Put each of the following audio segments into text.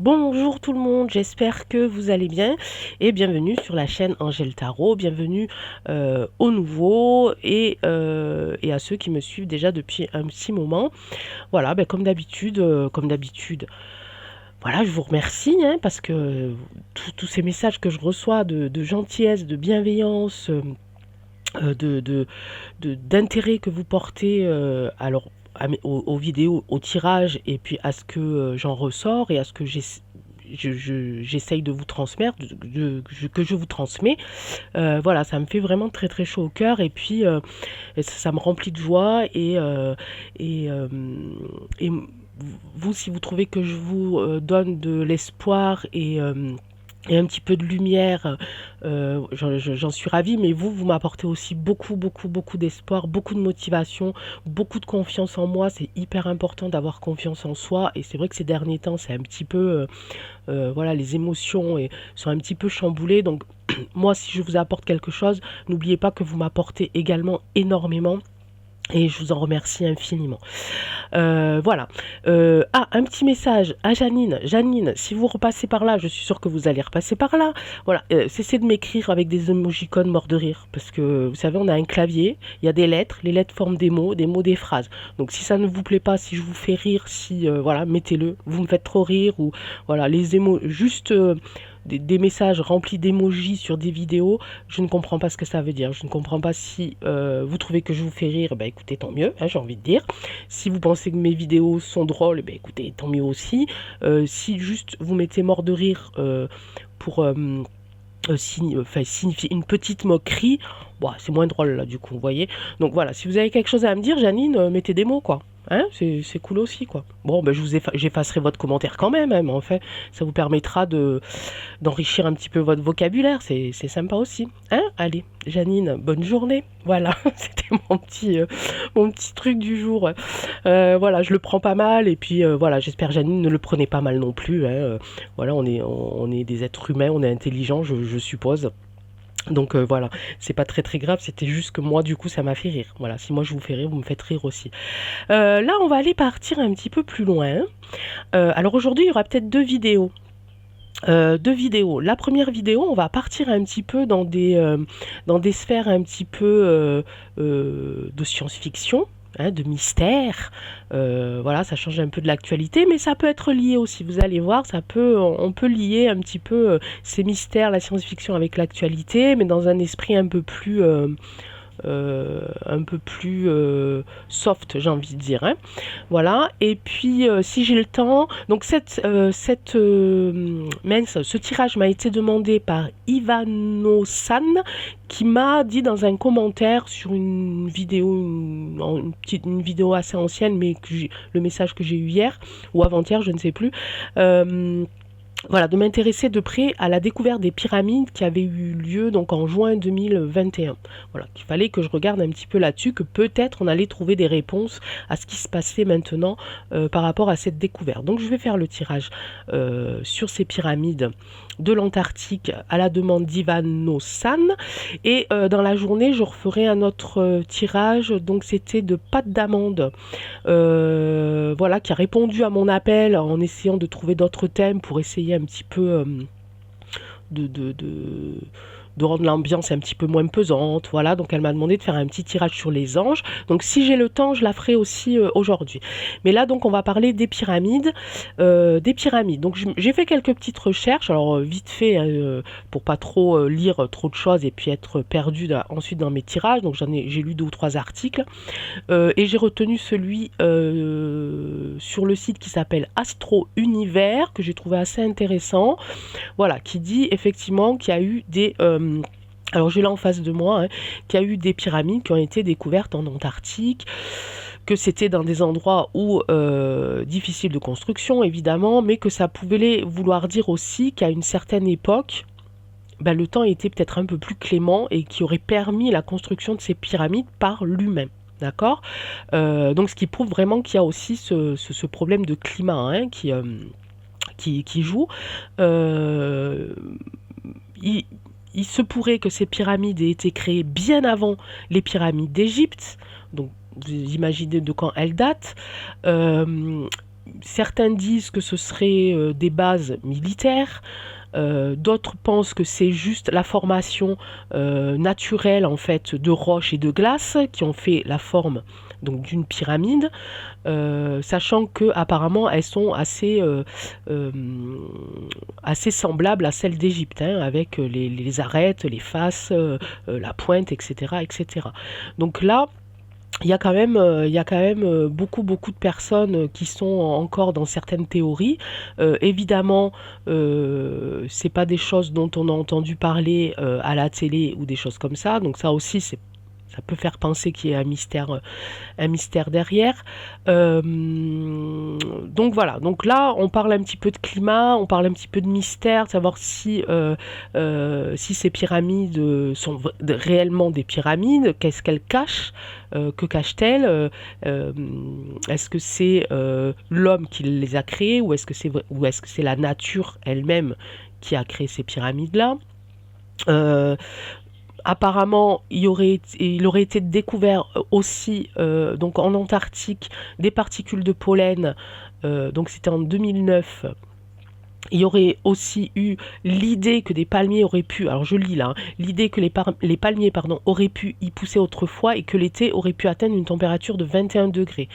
Bonjour tout le monde, j'espère que vous allez bien et bienvenue sur la chaîne Angèle Tarot, bienvenue aux nouveaux et à ceux qui me suivent déjà depuis un petit moment. Voilà, ben, comme d'habitude, voilà, je vous remercie parce que tous ces messages que je reçois de gentillesse, de bienveillance, d'intérêt que vous portez aux vidéos, au tirage et puis à ce que j'en ressors et à ce que j'essaye de vous transmettre, que je vous transmets. Voilà, ça me fait vraiment très très chaud au cœur et puis ça me remplit de joie et, et vous, si vous trouvez que je vous donne de l'espoir et un petit peu de lumière, j'en suis ravie, mais vous m'apportez aussi beaucoup, beaucoup, beaucoup d'espoir, beaucoup de motivation, beaucoup de confiance en moi. C'est hyper important d'avoir confiance en soi, et c'est vrai que ces derniers temps, c'est un petit peu, voilà, les émotions sont un petit peu chamboulées. Donc, moi, si je vous apporte quelque chose, n'oubliez pas que vous m'apportez également énormément. Et je vous en remercie infiniment. Voilà. Un petit message à Janine. Janine, si vous repassez par là, je suis sûre que vous allez repasser par là. Voilà. Cessez de m'écrire avec des emoticons morts de rire. Parce que, vous savez, on a un clavier, il y a des lettres, les lettres forment des mots, des phrases. Donc si ça ne vous plaît pas, si je vous fais rire, voilà, mettez-le. Vous me faites trop rire ou voilà, les émots, juste des messages remplis d'émojis sur des vidéos, je ne comprends pas ce que ça veut dire. Je ne comprends pas si vous trouvez que je vous fais rire, bah écoutez, tant mieux, j'ai envie de dire. Si vous pensez que mes vidéos sont drôles, bah écoutez, tant mieux aussi. Si juste vous mettez mort de rire pour signifier une petite moquerie, bon, c'est moins drôle là du coup, vous voyez. Donc voilà, si vous avez quelque chose à me dire, Janine, mettez des mots quoi. Hein, c'est cool aussi quoi. Bon, ben j'effacerai votre commentaire quand même, mais en fait, ça vous permettra d'enrichir un petit peu votre vocabulaire, c'est sympa aussi. Hein, allez, Janine, bonne journée. Voilà, c'était mon petit truc du jour. Voilà, je le prends pas mal et puis voilà, j'espère Janine ne le prenez pas mal non plus. Hein. Voilà, on est des êtres humains, on est intelligents, je suppose. Donc voilà, c'est pas très très grave, c'était juste que moi du coup ça m'a fait rire. Voilà, si moi je vous fais rire, vous me faites rire aussi. Là on va aller partir un petit peu plus loin. Alors aujourd'hui il y aura peut-être deux vidéos. La première vidéo, on va partir un petit peu dans des sphères un petit peu de science-fiction. Hein, de mystère, voilà, ça change un peu de l'actualité, mais ça peut être lié aussi. Vous allez voir, on peut lier un petit peu ces mystères, la science-fiction avec l'actualité, mais dans un esprit un peu plus soft, j'ai envie de dire. Hein. Voilà. Et puis, si j'ai le temps, donc ce tirage m'a été demandé par Ivano-san, qui m'a dit dans un commentaire sur une vidéo, une vidéo assez ancienne, mais le message que j'ai eu hier ou avant-hier, je ne sais plus. Voilà, de m'intéresser de près à la découverte des pyramides qui avait eu lieu donc en juin 2021. Voilà, qu'il fallait que je regarde un petit peu là-dessus, que peut-être on allait trouver des réponses à ce qui se passait maintenant par rapport à cette découverte. Donc je vais faire le tirage sur ces pyramides de l'Antarctique à la demande d'Ivano-san. Et dans la journée, je referai un autre tirage, donc c'était de pâte d'amande. Voilà, qui a répondu à mon appel en essayant de trouver d'autres thèmes pour essayer un petit peu de, de, de, de rendre l'ambiance un petit peu moins pesante. Voilà, donc elle m'a demandé de faire un petit tirage sur les anges. Donc si j'ai le temps, je la ferai aussi aujourd'hui. Mais là, donc, on va parler des pyramides. Donc j'ai fait quelques petites recherches, alors vite fait, pour pas trop lire trop de choses et puis être perdu ensuite dans mes tirages. Donc j'ai lu 2 ou 3 articles. Et j'ai retenu celui sur le site qui s'appelle Astro Univers, que j'ai trouvé assez intéressant. Voilà, qui dit effectivement qu'il y a eu alors je l'ai en face de moi, hein, qu'il y a eu des pyramides qui ont été découvertes en Antarctique, que c'était dans des endroits où difficiles de construction évidemment, mais que ça pouvait vouloir dire aussi qu'à une certaine époque, ben, le temps était peut-être un peu plus clément et qui aurait permis la construction de ces pyramides par l'humain. D'accord. Donc ce qui prouve vraiment qu'il y a aussi ce problème de climat hein, qui joue. Il, il se pourrait que ces pyramides aient été créées bien avant les pyramides d'Égypte. Donc vous imaginez de quand elles datent. certains disent que ce serait des bases militaires. D'autres pensent que c'est juste la formation naturelle en fait de roches et de glace qui ont fait la forme donc d'une pyramide, sachant que apparemment elles sont assez semblables à celles d'Égypte, hein, avec les arêtes, les faces, la pointe, etc., etc. Donc là, il y a quand même beaucoup de personnes qui sont encore dans certaines théories. Évidemment, c'est pas des choses dont on a entendu parler à la télé ou des choses comme ça. Donc ça aussi, ça peut faire penser qu'il y a un mystère derrière. Donc voilà, donc là on parle un petit peu de climat, on parle un petit peu de mystère, de savoir si ces pyramides sont réellement des pyramides, qu'est-ce qu'elles cachent, que cachent-elles, est-ce que c'est l'homme qui les a créées ou est-ce que c'est la nature elle-même qui a créé ces pyramides-là. Apparemment, il aurait été découvert aussi donc en Antarctique des particules de pollen. Donc c'était en 2009. Il y aurait aussi eu l'idée que des palmiers auraient pu, alors je lis là, hein, l'idée que les palmiers auraient pu y pousser autrefois et que l'été aurait pu atteindre une température de 21 degrés.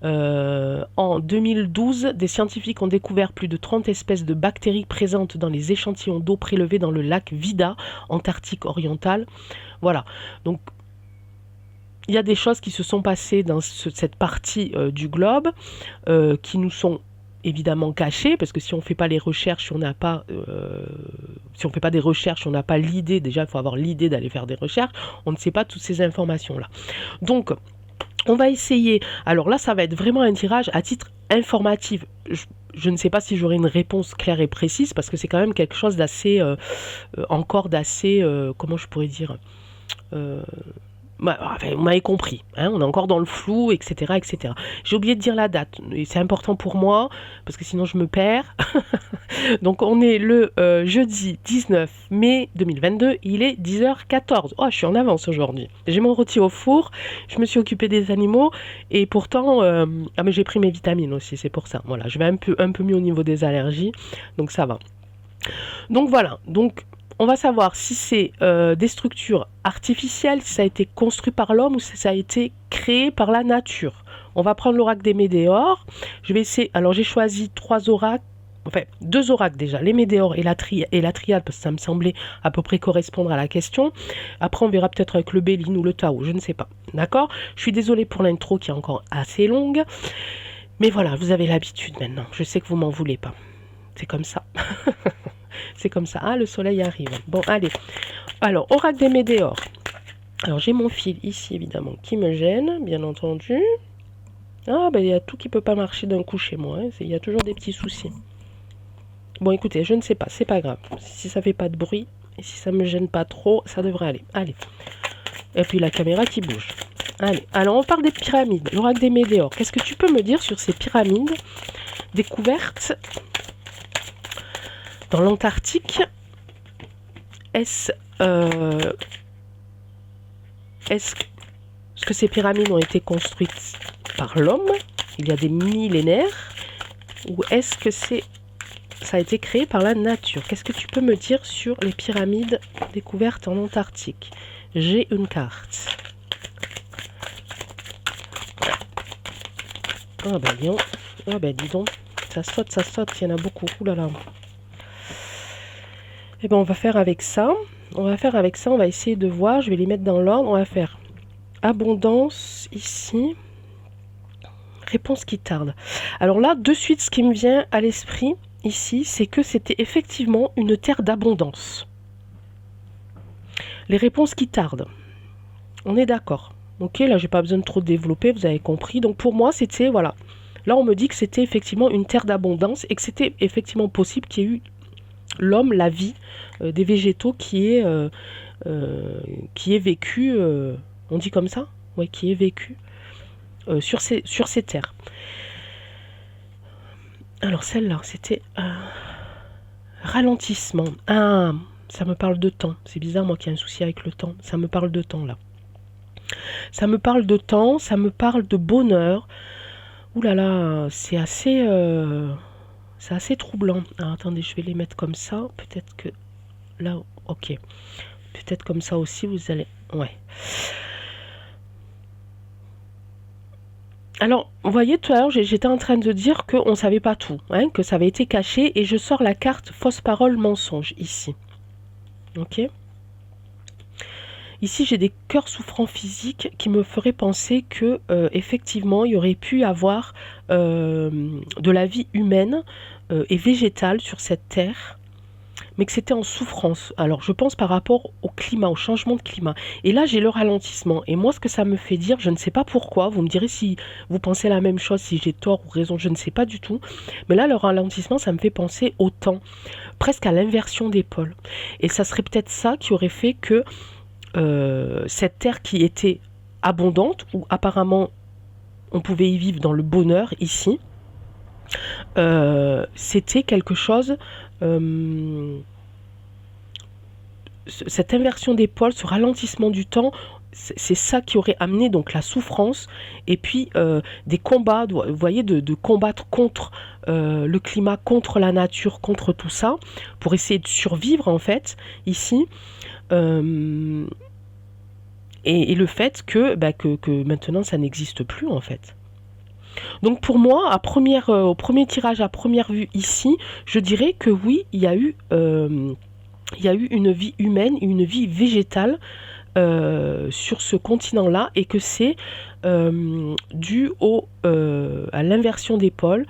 En 2012, des scientifiques ont découvert plus de 30 espèces de bactéries présentes dans les échantillons d'eau prélevés dans le lac Vida, Antarctique orientale. Voilà, donc il y a des choses qui se sont passées dans cette partie du globe qui nous sont évidemment cachées, parce que si on ne fait pas les recherches, on n'a pas, si on fait pas des recherches, on n'a pas l'idée, déjà il faut avoir l'idée d'aller faire des recherches, on ne sait pas toutes ces informations-là. Donc, on va essayer, alors là ça va être vraiment un tirage à titre informatif. Je ne sais pas si j'aurai une réponse claire et précise, parce que c'est quand même quelque chose d'assez, comment je pourrais dire, enfin, vous m'avez compris, hein, on est encore dans le flou, etc., etc. J'ai oublié de dire la date, et c'est important pour moi, parce que sinon je me perds. Donc on est le jeudi 19 mai 2022, il est 10h14. Oh, je suis en avance aujourd'hui. J'ai mon rôti au four, je me suis occupée des animaux, et pourtant, mais j'ai pris mes vitamines aussi, c'est pour ça. Voilà, je vais un peu mieux au niveau des allergies, donc ça va. Donc voilà, donc on va savoir si c'est des structures artificielles, si ça a été construit par l'homme ou si ça a été créé par la nature. On va prendre l'oracle des Médéors. Je vais essayer. Alors j'ai choisi 3 oracles. Enfin, 2 oracles déjà, les Médéors et la triade, parce que ça me semblait à peu près correspondre à la question. Après, on verra peut-être avec le Béline ou le Tao, je ne sais pas. D'accord ? Je suis désolée pour l'intro qui est encore assez longue. Mais voilà, vous avez l'habitude maintenant. Je sais que vous m'en voulez pas. C'est comme ça. C'est comme ça. Ah, le soleil arrive. Bon, allez. Alors, oracle des Médéors. Alors, j'ai mon fil ici, évidemment, qui me gêne, bien entendu. Ah, ben, il y a tout qui peut pas marcher d'un coup chez moi. Hein. Il y a toujours des petits soucis. Bon, écoutez, je ne sais pas. C'est pas grave. Si ça fait pas de bruit, et si ça me gêne pas trop, ça devrait aller. Allez. Et puis, la caméra qui bouge. Allez. Alors, on parle des pyramides. L'oracle des Médéors. Qu'est-ce que tu peux me dire sur ces pyramides découvertes dans l'Antarctique? Est-ce que ces pyramides ont été construites par l'homme il y a des millénaires, ou est-ce que ça a été créé par la nature? Qu'est-ce que tu peux me dire sur les pyramides découvertes en Antarctique? J'ai une carte. Ah ben dis donc, dis donc, ça saute, il y en a beaucoup. Ouh là là. Et ben on va faire avec ça. On va essayer de voir, je vais les mettre dans l'ordre. On va faire abondance ici. Réponse qui tarde. Alors là, de suite, ce qui me vient à l'esprit ici, c'est que c'était effectivement une terre d'abondance. Les réponses qui tardent. On est d'accord. Ok, là, j'ai pas besoin de trop développer, vous avez compris. Donc pour moi, c'était, voilà. Là, on me dit que c'était effectivement une terre d'abondance et que c'était effectivement possible qu'il y ait eu l'homme, la vie des végétaux qui est vécu, on dit comme ça, ouais, qui est vécu sur ces terres. Alors celle-là, c'était ralentissement. Ah, ça me parle de temps. C'est bizarre, moi qui ai un souci avec le temps. Ça me parle de temps là. Ça me parle de temps, ça me parle de bonheur. Ouh là là, c'est assez troublant. Alors, attendez, je vais les mettre comme ça. Peut-être que là, ok. Peut-être comme ça aussi, vous allez... Ouais. Alors, vous voyez, tout à l'heure, j'étais en train de dire qu'on ne savait pas tout, hein, que ça avait été caché, et je sors la carte fausse parole mensonge, ici. Ok. Ici, j'ai des cœurs souffrants physiques qui me feraient penser que, effectivement, il y aurait pu avoir de la vie humaine et végétale sur cette terre, mais que c'était en souffrance. Alors, je pense par rapport au climat, au changement de climat. Et là, j'ai le ralentissement. Et moi, ce que ça me fait dire, je ne sais pas pourquoi, vous me direz si vous pensez la même chose, si j'ai tort ou raison, je ne sais pas du tout. Mais là, le ralentissement, ça me fait penser au temps, presque à l'inversion des pôles. Et ça serait peut-être ça qui aurait fait que cette terre qui était abondante, où apparemment on pouvait y vivre dans le bonheur ici, c'était quelque chose, cette inversion des pôles, ce ralentissement du temps, c'est ça qui aurait amené donc la souffrance et puis des combats, vous voyez, de combattre contre le climat, contre la nature, contre tout ça, pour essayer de survivre en fait ici. Et le fait que maintenant ça n'existe plus en fait. Donc pour moi, au premier tirage à première vue ici, je dirais que oui, il y a eu une vie humaine, une vie végétale sur ce continent-là et que c'est dû à l'inversion des pôles,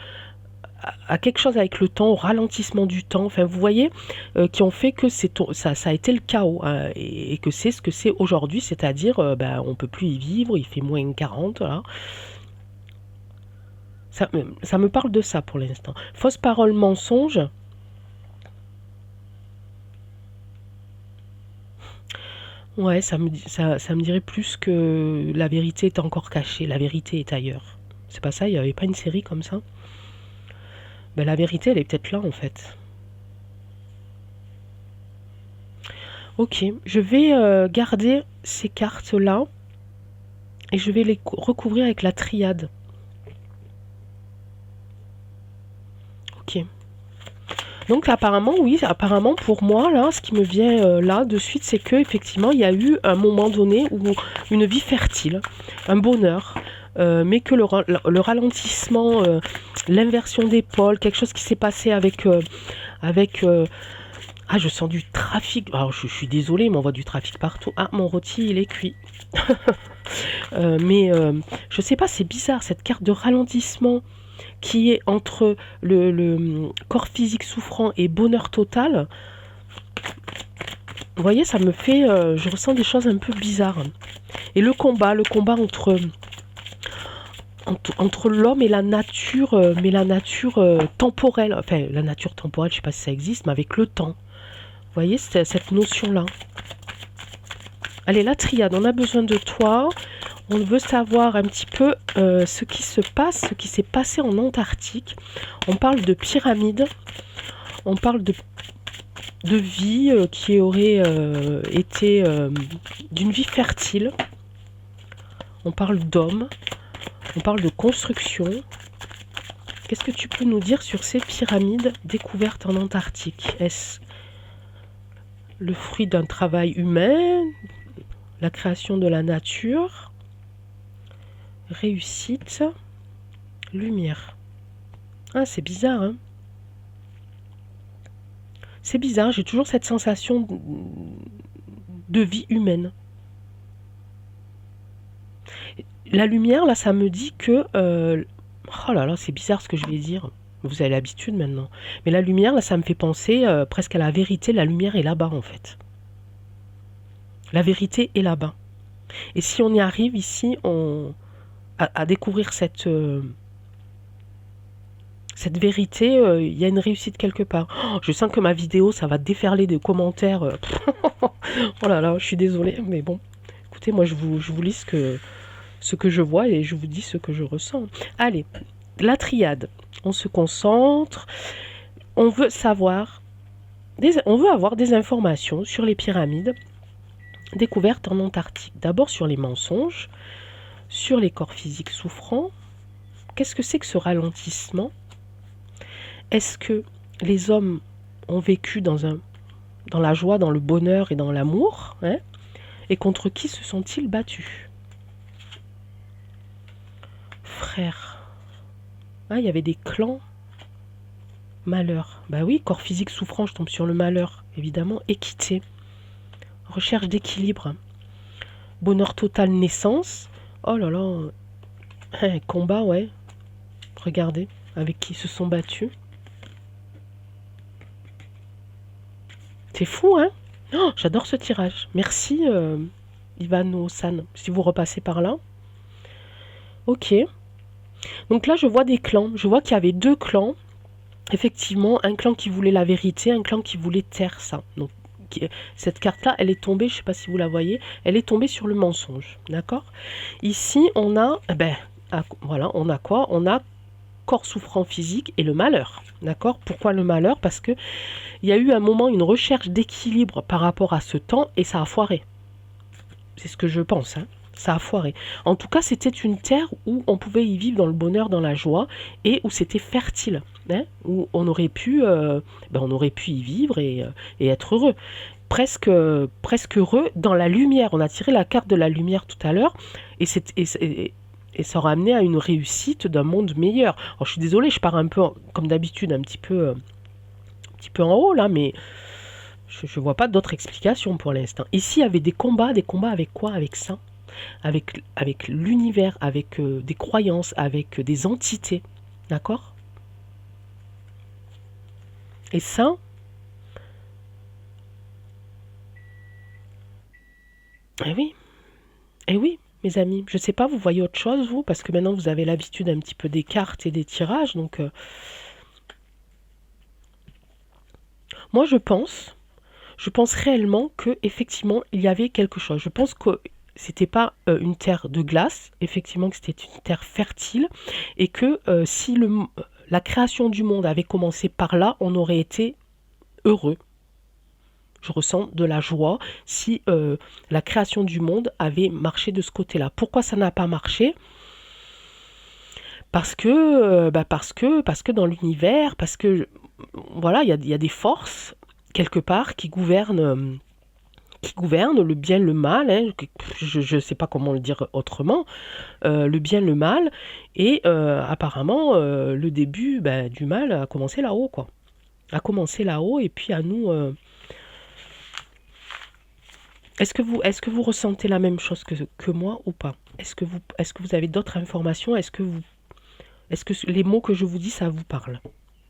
à quelque chose avec le temps, au ralentissement du temps, enfin vous voyez, qui ont fait que ça a été le chaos, hein, et que c'est ce que c'est aujourd'hui, c'est-à-dire on peut plus y vivre, il fait moins 40, là. Ça me parle de ça pour l'instant. Fausse parole mensonge. Ouais, ça me dirait plus que la vérité est encore cachée, la vérité est ailleurs. C'est pas ça, il n'y avait pas une série comme ça? Ben, la vérité, elle est peut-être là en fait. Ok, je vais garder ces cartes-là et je vais les recouvrir avec la triade. Ok. Donc apparemment, oui, apparemment pour moi, là, ce qui me vient là de suite, c'est que effectivement, il y a eu un moment donné où une vie fertile, un bonheur, mais que le ralentissement, l'inversion des pôles, quelque chose qui s'est passé avec ah, je sens du trafic. Alors, je suis désolée, mais on voit du trafic partout. Ah, mon rôti, il est cuit. Mais je sais pas, c'est bizarre, cette carte de ralentissement qui est entre le corps physique souffrant et bonheur total. Vous voyez, ça me fait... je ressens des choses un peu bizarres. Et le combat entre l'homme et la nature, mais la nature temporelle. Enfin, la nature temporelle, je sais pas si ça existe, mais avec le temps. Vous voyez, cette notion-là. Allez, la triade, on a besoin de toi. On veut savoir un petit peu ce qui se passe, ce qui s'est passé en Antarctique. On parle de pyramides. On parle de vie qui aurait été d'une vie fertile. On parle d'hommes. On parle de construction. Qu'est-ce que tu peux nous dire sur ces pyramides découvertes en Antarctique? Est-ce le fruit d'un travail humain, la création de la nature, réussite, lumière? Ah, c'est bizarre, hein? C'est bizarre, j'ai toujours cette sensation de vie humaine. La lumière, là, ça me dit que... oh là là, c'est bizarre ce que je vais dire. Vous avez l'habitude maintenant. Mais la lumière, là, ça me fait penser presque à la vérité. La lumière est là-bas, en fait. La vérité est là-bas. Et si on y arrive ici, à découvrir cette vérité, il y a une réussite quelque part. Oh, je sens que ma vidéo, ça va déferler de commentaires. Oh là là, je suis désolée, mais bon. Écoutez, moi, je vous lis ce que je vois et je vous dis ce que je ressens. Allez, la triade. On se concentre. On veut avoir des informations sur les pyramides découvertes en Antarctique. D'abord sur les mensonges, sur les corps physiques souffrants, qu'est-ce que c'est que ce ralentissement? Est-ce que les hommes ont vécu dans la joie, dans le bonheur et dans l'amour, hein? Et contre qui se sont-ils battus? Frère. Ah, il y avait des clans. Malheur. Bah oui, corps physique souffrant, je tombe sur le malheur. Évidemment, équité. Recherche d'équilibre. Bonheur total, naissance. Oh là là. Combat, ouais. Regardez, avec qui ils se sont battus. C'est fou, hein? Oh, j'adore ce tirage. Merci, Ivano-san, si vous repassez par là. Ok. Donc là, je vois des clans. Je vois qu'il y avait 2 clans. Effectivement, un clan qui voulait la vérité, un clan qui voulait taire ça. Donc, cette carte-là, elle est tombée, je ne sais pas si vous la voyez, elle est tombée sur le mensonge. D'accord? Ici, on a, voilà, on a quoi? On a corps souffrant physique et le malheur. D'accord? Pourquoi le malheur? Parce que il y a eu un moment, une recherche d'équilibre par rapport à ce temps et ça a foiré. C'est ce que je pense, hein. Ça a foiré. En tout cas, c'était une terre où on pouvait y vivre dans le bonheur, dans la joie et où c'était fertile, hein, où on aurait pu y vivre et être heureux. Presque heureux dans la lumière. On a tiré la carte de la lumière tout à l'heure et ça aura amené à une réussite d'un monde meilleur. Alors, je suis désolée, je pars un peu, comme d'habitude, un petit peu en haut là, mais je vois pas d'autre explication pour l'instant. Ici, il y avait des combats avec quoi? Avec ça, avec l'univers, avec des croyances, avec des entités, d'accord? Et ça, oui, eh oui, mes amis, je sais pas, vous voyez autre chose, vous, parce que maintenant vous avez l'habitude un petit peu des cartes et des tirages, donc moi je pense réellement que effectivement il y avait quelque chose. Je pense que c'était pas une terre de glace, effectivement que c'était une terre fertile et que si la création du monde avait commencé par là, on aurait été heureux. Je ressens de la joie si la création du monde avait marché de ce côté-là. Pourquoi ça n'a pas marché? Parce que dans l'univers, parce que voilà, il y a des forces quelque part qui gouvernent le bien, le mal, hein, je ne sais pas comment le dire autrement, le bien, le mal, et apparemment le début du mal a commencé là-haut, quoi. A commencé là-haut, et puis à nous. Est-ce que vous ressentez la même chose que moi ou pas? Est-ce que vous avez d'autres informations? Est-ce que les mots que je vous dis, ça vous parle?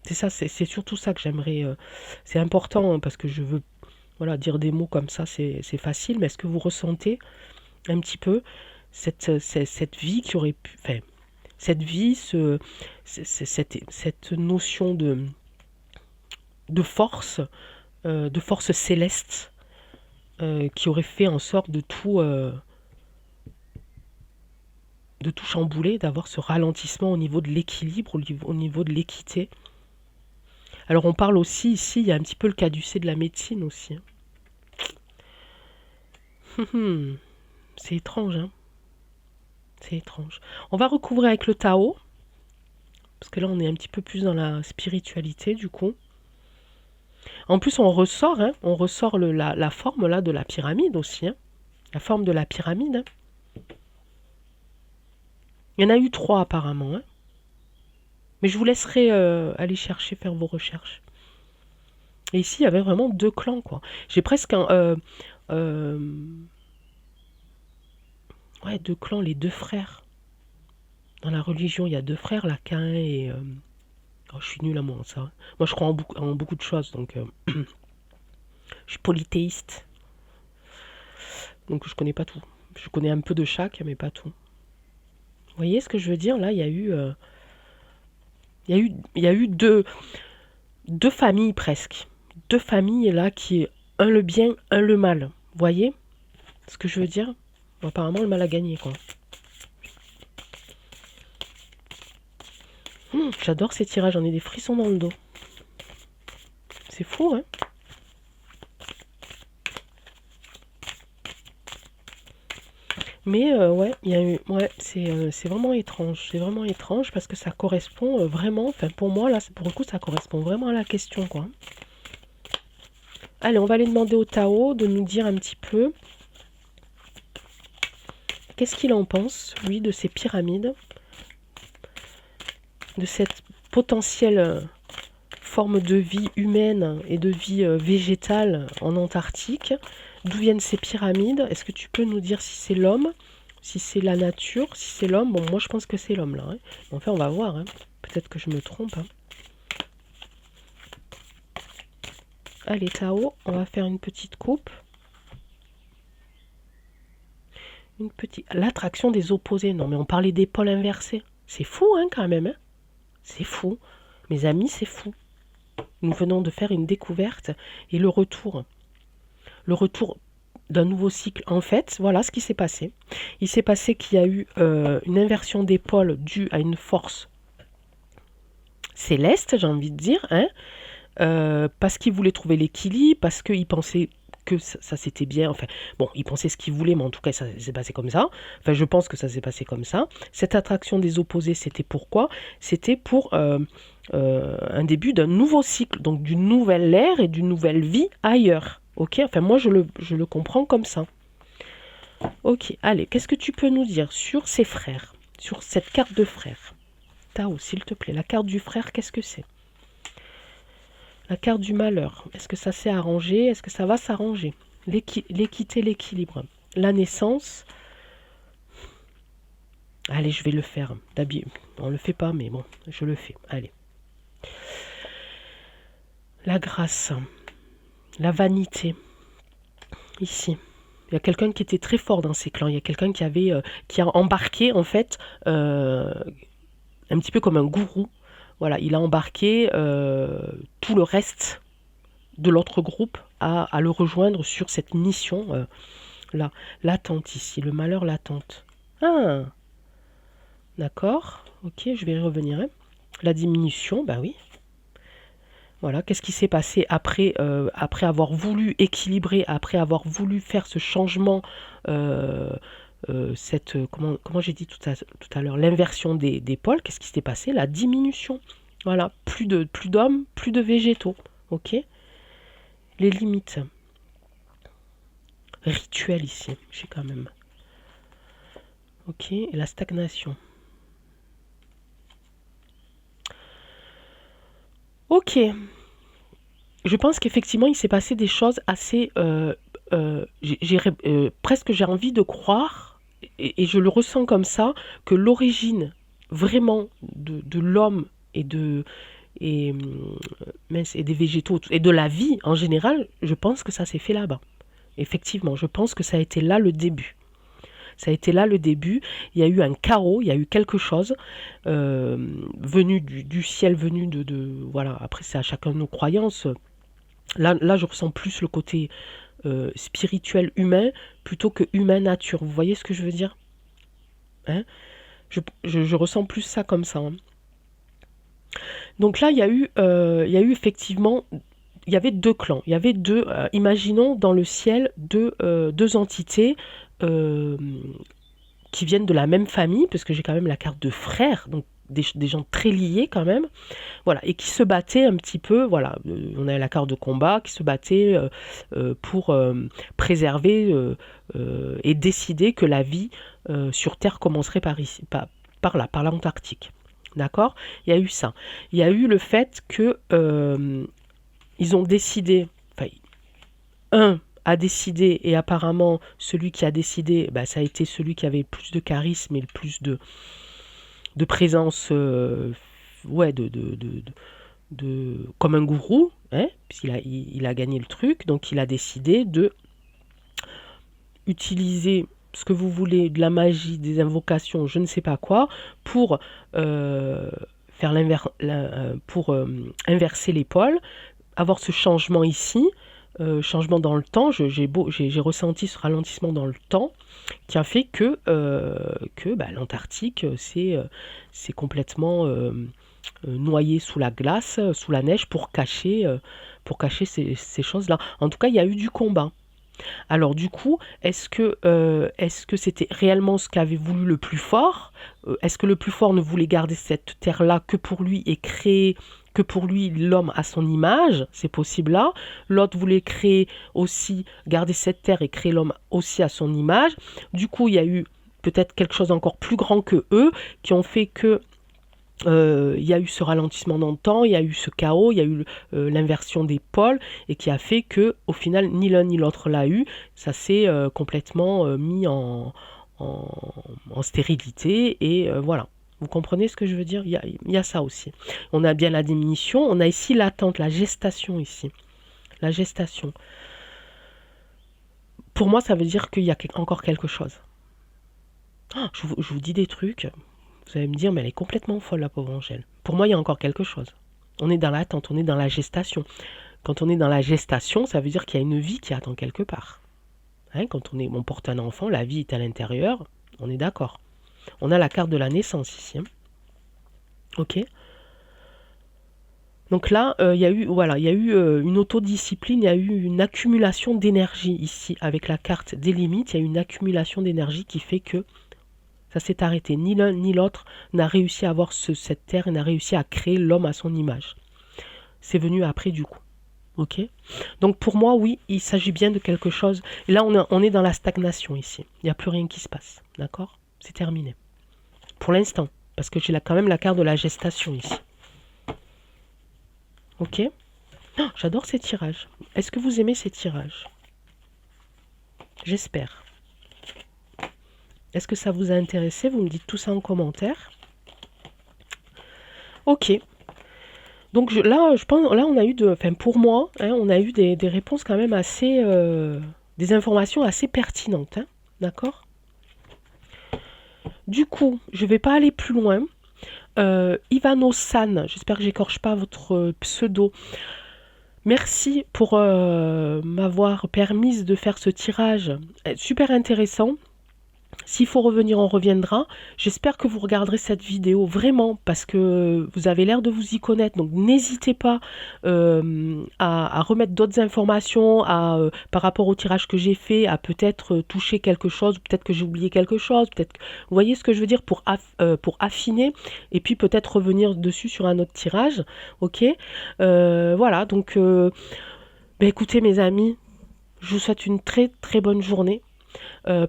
C'est ça, c'est surtout ça que j'aimerais. C'est important hein, parce que je veux, voilà, dire des mots comme ça, c'est facile. Mais est-ce que vous ressentez un petit peu cette vie qui aurait pu, enfin, cette vie, cette notion de force céleste qui aurait fait en sorte de tout chambouler, d'avoir ce ralentissement au niveau de l'équilibre, au niveau de l'équité. Alors on parle aussi ici, il y a un petit peu le caducée de la médecine aussi. C'est étrange, hein. C'est étrange. On va recouvrir avec le Tao, parce que là on est un petit peu plus dans la spiritualité du coup. En plus on ressort, hein, la forme là de la pyramide aussi, hein. La forme de la pyramide. Hein. Il y en a eu 3 apparemment, hein. Mais je vous laisserai aller chercher, faire vos recherches. Et ici, il y avait vraiment 2 clans, quoi. J'ai presque un... ouais, 2 clans, les 2 frères. Dans la religion, il y a 2 frères, là, Caïn et... oh, je suis nulle à moi, ça. Moi, je crois en beaucoup de choses, donc... je suis polythéiste. Donc, je connais pas tout. Je connais un peu de chaque, mais pas tout. Vous voyez ce que je veux dire? Là, il y a eu... il y a eu deux familles, presque. 2 familles, là, qui est un le bien, un le mal. Vous voyez ce que je veux dire? Bon, apparemment, le mal a gagné, quoi. J'adore ces tirages, j'en ai des frissons dans le dos. C'est fou, hein? Mais ouais, il y a eu, ouais, c'est vraiment étrange. C'est vraiment étrange parce que ça correspond vraiment, enfin pour moi, là, pour le coup, ça correspond vraiment à la question, quoi. Allez, on va aller demander au Tao de nous dire un petit peu qu'est-ce qu'il en pense, lui, de ces pyramides, de cette potentielle forme de vie humaine et de vie végétale en Antarctique. D'où viennent ces pyramides? Est-ce que tu peux nous dire si c'est l'homme, si c'est la nature, si c'est l'homme? Bon, moi je pense que c'est l'homme là. Hein. Enfin, on va voir. Hein. Peut-être que je me trompe. Hein. Allez, Tao, on va faire une petite coupe. Une petite. L'attraction des opposés. Non, mais on parlait des pôles inversés. C'est fou, hein, quand même. Hein. C'est fou. Mes amis, c'est fou. Nous venons de faire une découverte et le retour d'un nouveau cycle. En fait, voilà ce qui s'est passé. Il s'est passé qu'il y a eu une inversion des pôles due à une force céleste, j'ai envie de dire, hein, parce qu'il voulait trouver l'équilibre, parce qu'il pensait que ça s'était bien, enfin, bon, il pensait ce qu'il voulait, mais en tout cas, ça s'est passé comme ça. Enfin, je pense que ça s'est passé comme ça. Cette attraction des opposés, c'était pourquoi? C'était pour un début d'un nouveau cycle, donc d'une nouvelle ère et d'une nouvelle vie ailleurs. Ok, enfin moi je le comprends comme ça. Ok, allez, qu'est-ce que tu peux nous dire sur ces frères, sur cette carte de frère? Tao, s'il te plaît, la carte du frère, qu'est-ce que c'est? La carte du malheur, est-ce que ça s'est arrangé? Est-ce que ça va s'arranger? L'équité, l'équilibre. La naissance. Allez, je vais le faire. On le fait pas, mais bon, je le fais. Allez. La grâce. La vanité. Ici. Il y a quelqu'un qui était très fort dans ces clans. Il y a quelqu'un qui a embarqué, en fait, un petit peu comme un gourou. Voilà, il a embarqué tout le reste de l'autre groupe à le rejoindre sur cette mission là. L'attente ici, le malheur l'attente. Ah, d'accord. Ok, je vais y revenir. Hein. La diminution, bah oui. Voilà, qu'est-ce qui s'est passé après avoir voulu équilibrer, après avoir voulu faire ce changement, comment j'ai dit tout à l'heure, l'inversion des pôles, qu'est-ce qui s'est passé? La diminution. Voilà, plus d'hommes, plus de végétaux. Ok. Les limites. Rituel ici, j'ai quand même. Ok, et la stagnation. Ok. Je pense qu'effectivement, il s'est passé des choses assez... presque j'ai envie de croire, et je le ressens comme ça, que l'origine vraiment de l'homme et et, et des végétaux et de la vie en général, je pense que ça s'est fait là-bas. Effectivement, je pense que ça a été là le début. Ça a été là le début. Il y a eu un chaos, il y a eu quelque chose venu du ciel, venu voilà. Après, c'est à chacun de nos croyances. Là, je ressens plus le côté spirituel humain plutôt que humain nature. Vous voyez ce que je veux dire? Hein? Je ressens plus ça comme ça. Hein. Donc là, il y a eu effectivement, il y avait deux clans. Il y avait imaginons dans le ciel deux entités qui viennent de la même famille, parce que j'ai quand même la carte de frère, donc des gens très liés quand même, voilà, et qui se battaient un petit peu, voilà, on a la carte de combat, qui se battaient pour préserver et décider que la vie sur Terre commencerait par ici, par là, par l'Antarctique. D'accord? Il y a eu ça. Il y a eu le fait que ils ont décidé, enfin, un a décidé, et apparemment celui qui a décidé, bah, ça a été celui qui avait le plus de charisme et le plus de présence, ouais, comme un gourou, hein, puisqu'il a gagné le truc, donc il a décidé de utiliser ce que vous voulez, de la magie, des invocations, je ne sais pas quoi, pour inverser les pôles, avoir ce changement ici, changement dans le temps, j'ai ressenti ce ralentissement dans le temps qui a fait que bah, l'Antarctique c'est complètement noyé sous la glace, sous la neige pour cacher ces choses-là. En tout cas, il y a eu du combat. Alors du coup, est-ce que c'était réellement ce qu'avait voulu le plus fort? Est-ce que le plus fort ne voulait garder cette terre-là que pour lui et créer que pour lui l'homme à son image? C'est possible là. L'autre voulait créer aussi, garder cette terre et créer l'homme aussi à son image. Du coup, il y a eu peut-être quelque chose d'encore plus grand que eux qui ont fait que il y a eu ce ralentissement dans le temps, il y a eu ce chaos, il y a eu l'inversion des pôles et qui a fait que au final ni l'un ni l'autre l'a eu. Ça s'est complètement mis en stérilité et voilà. Vous comprenez ce que je veux dire? Il y a ça aussi. On a bien la diminution, on a ici l'attente, la gestation ici. La gestation. Pour moi, ça veut dire qu'il y a encore quelque chose. Oh, je vous dis des trucs. Vous allez me dire, mais elle est complètement folle, la pauvre Angèle. Pour moi, il y a encore quelque chose. On est dans l'attente, on est dans la gestation. Quand on est dans la gestation, ça veut dire qu'il y a une vie qui attend quelque part. Hein, quand on porte un enfant, la vie est à l'intérieur, on est d'accord. On a la carte de la naissance ici. Hein. Ok. Donc là, il y a eu, voilà, il y a eu une autodiscipline, il y a eu une accumulation d'énergie ici. Avec la carte des limites, il y a une accumulation d'énergie qui fait que ça s'est arrêté. Ni l'un ni l'autre n'a réussi à avoir cette terre et n'a réussi à créer l'homme à son image. C'est venu après du coup. Ok. Donc pour moi, oui, il s'agit bien de quelque chose. Et là, on est dans la stagnation ici. Il n'y a plus rien qui se passe. D'accord? C'est terminé. Pour l'instant. Parce que j'ai quand même la carte de la gestation ici. Ok. Oh, j'adore ces tirages. Est-ce que vous aimez ces tirages? J'espère. Est-ce que ça vous a intéressé? Vous me dites tout ça en commentaire. Ok. Donc là, je pense, là on a eu pour moi, hein, on a eu des réponses quand même assez, des informations assez pertinentes, hein, d'accord? Du coup, je ne vais pas aller plus loin. Ivano-san, j'espère que j'écorche pas votre pseudo. Merci pour m'avoir permis de faire ce tirage super intéressant. S'il faut revenir, on reviendra. J'espère que vous regarderez cette vidéo vraiment parce que vous avez l'air de vous y connaître. Donc n'hésitez pas à remettre d'autres informations par rapport au tirage que j'ai fait, à peut-être toucher quelque chose, peut-être que j'ai oublié quelque chose, peut-être. Vous voyez ce que je veux dire pour affiner et puis peut-être revenir dessus sur un autre tirage. Ok. Voilà. Donc, écoutez mes amis, je vous souhaite une très très bonne journée.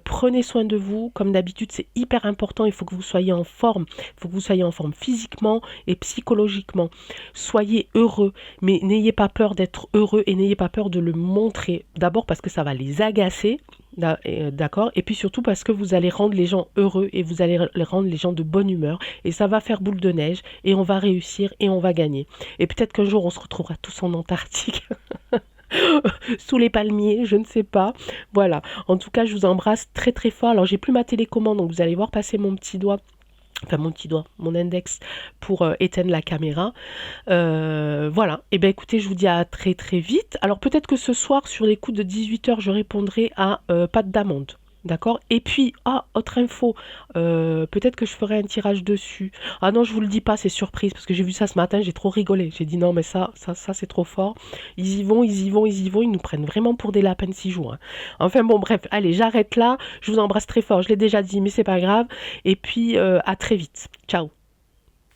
Prenez soin de vous, comme d'habitude c'est hyper important, il faut que vous soyez en forme, il faut que vous soyez en forme physiquement et psychologiquement. Soyez heureux, mais n'ayez pas peur d'être heureux et n'ayez pas peur de le montrer. D'abord parce que ça va les agacer, d'accord, et puis surtout parce que vous allez rendre les gens heureux et vous allez rendre les gens de bonne humeur et ça va faire boule de neige et on va réussir et on va gagner. Et peut-être qu'un jour on se retrouvera tous en Antarctique. Sous les palmiers, je ne sais pas. Voilà. En tout cas, je vous embrasse très très fort. Alors, j'ai plus ma télécommande, donc vous allez voir passer mon petit doigt. Enfin, mon index pour éteindre la caméra. Voilà. Et bien, écoutez, je vous dis à très très vite. Alors, peut-être que ce soir, sur les coups de 18h, je répondrai à pâte d'amande. D'accord? Et puis, autre info, peut-être que je ferai un tirage dessus. Ah non, je vous le dis pas, c'est surprise, parce que j'ai vu ça ce matin, j'ai trop rigolé. J'ai dit non, mais ça c'est trop fort. Ils y vont, ils nous prennent vraiment pour des lapins de 6 jours. Hein. Enfin bon, bref, allez, j'arrête là. Je vous embrasse très fort, je l'ai déjà dit, mais c'est pas grave. Et puis, à très vite. Ciao.